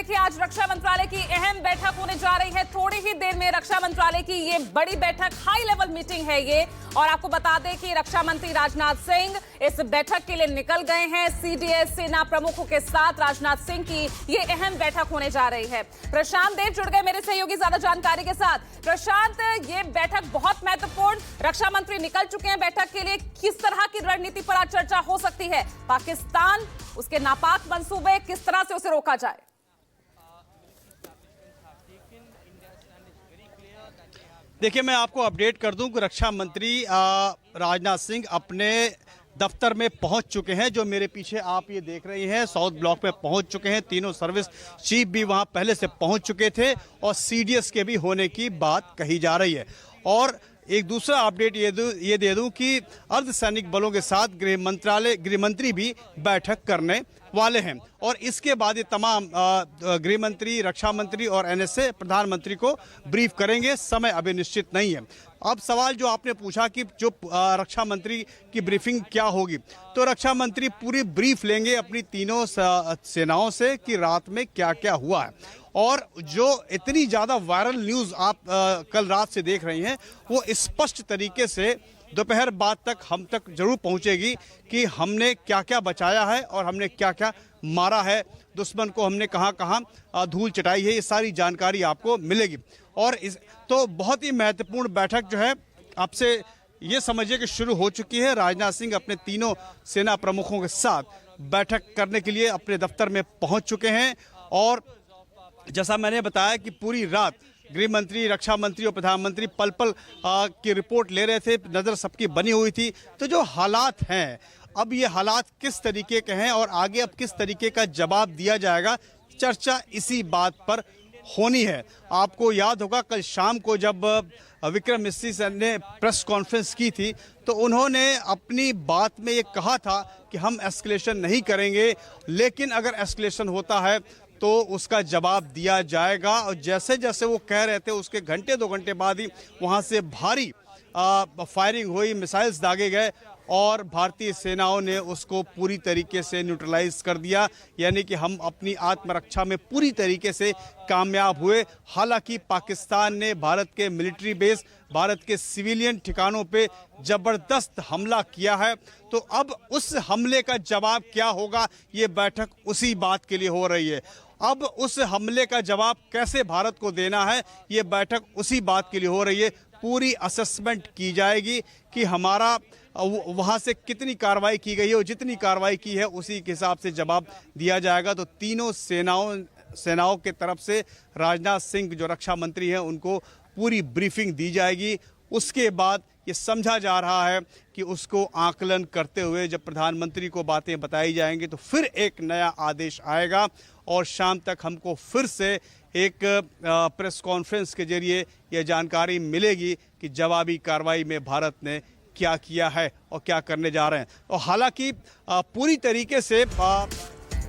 दें कि आज रक्षा मंत्रालय की अहम बैठक होने जा रही है। थोड़ी ही देर में रक्षा मंत्रालय की ये बड़ी बैठक, हाई लेवल मीटिंग है ये। और आपको बता दें कि रक्षा मंत्री राजनाथ सिंह इस बैठक के लिए निकल गए हैं। सीडीएस सेना प्रमुखों के साथ राजनाथ सिंह की ये अहम बैठक होने जा रही है। प्रशांत देव जुड़ गए मेरे सहयोगी ज्यादा जानकारी के साथ। प्रशांत, ये बैठक बहुत महत्वपूर्ण, रक्षा मंत्री निकल चुके हैं बैठक के लिए। किस तरह की रणनीति पर आज चर्चा हो सकती है? पाकिस्तान, उसके नापाक मंसूबे, किस तरह से उसे रोका जाए? देखिए, मैं आपको अपडेट कर दूं कि रक्षा मंत्री राजनाथ सिंह अपने दफ्तर में पहुंच चुके हैं। जो मेरे पीछे आप ये देख रहे हैं, साउथ ब्लॉक में पहुंच चुके हैं। तीनों सर्विस चीफ भी वहां पहले से पहुंच चुके थे और सीडीएस के भी होने की बात कही जा रही है। और एक दूसरा अपडेट ये दे दूं कि अर्धसैनिक बलों के साथ गृह मंत्री भी बैठक करने वाले हैं। और इसके बाद ये तमाम गृह मंत्री, रक्षा मंत्री और एनएसए प्रधानमंत्री को ब्रीफ करेंगे। समय अभी निश्चित नहीं है। अब सवाल जो आपने पूछा कि जो रक्षा मंत्री की ब्रीफिंग क्या होगी, तो रक्षा मंत्री पूरी ब्रीफ लेंगे अपनी तीनों सेनाओं से कि रात में क्या क्या हुआ है। और जो इतनी ज़्यादा वायरल न्यूज़ आप कल रात से देख रही हैं, वो स्पष्ट तरीके से दोपहर बाद तक हम तक जरूर पहुंचेगी कि हमने क्या क्या बचाया है और हमने क्या क्या मारा है, दुश्मन को हमने कहां कहां धूल चटाई है, ये सारी जानकारी आपको मिलेगी। और तो बहुत ही महत्वपूर्ण बैठक जो है आपसे ये समझिए कि शुरू हो चुकी है। राजनाथ सिंह अपने तीनों सेना प्रमुखों के साथ बैठक करने के लिए अपने दफ्तर में पहुंच चुके हैं। और जैसा मैंने बताया कि पूरी रात गृह मंत्री, रक्षा मंत्री और प्रधानमंत्री पल पल की रिपोर्ट ले रहे थे, नज़र सबकी बनी हुई थी। तो जो हालात हैं, अब ये हालात किस तरीके के हैं और आगे अब किस तरीके का जवाब दिया जाएगा, चर्चा इसी बात पर होनी है। आपको याद होगा कल शाम को जब विक्रम मिश्री ने प्रेस कॉन्फ्रेंस की थी, तो उन्होंने अपनी बात में ये कहा था कि हम एस्केलेशन नहीं करेंगे, लेकिन अगर एस्केलेशन होता है तो उसका जवाब दिया जाएगा। और जैसे जैसे वो कह रहे थे, उसके घंटे 2 घंटे बाद ही वहाँ से भारी फायरिंग हुई, मिसाइल्स दागे गए और भारतीय सेनाओं ने उसको पूरी तरीके से न्यूट्रलाइज कर दिया। यानी कि हम अपनी आत्मरक्षा में पूरी तरीके से कामयाब हुए। हालांकि पाकिस्तान ने भारत के मिलिट्री बेस, भारत के सिविलियन ठिकानों पे जबरदस्त हमला किया है। तो अब उस हमले का जवाब क्या होगा, ये बैठक उसी बात के लिए हो रही है। अब उस हमले का जवाब कैसे भारत को देना है, ये बैठक उसी बात के लिए हो रही है। पूरी असेसमेंट की जाएगी कि हमारा वहाँ से कितनी कार्रवाई की गई है और जितनी कार्रवाई की है उसी के हिसाब से जवाब दिया जाएगा। तो तीनों सेनाओं के तरफ से राजनाथ सिंह जो रक्षा मंत्री हैं, उनको पूरी ब्रीफिंग दी जाएगी। उसके बाद ये समझा जा रहा है कि उसको आकलन करते हुए जब प्रधानमंत्री को बातें बताई जाएंगी तो फिर एक नया आदेश आएगा और शाम तक हमको फिर से एक प्रेस कॉन्फ्रेंस के जरिए ये जानकारी मिलेगी कि जवाबी कार्रवाई में भारत ने क्या किया है और क्या करने जा रहे हैं। और हालांकि पूरी तरीके से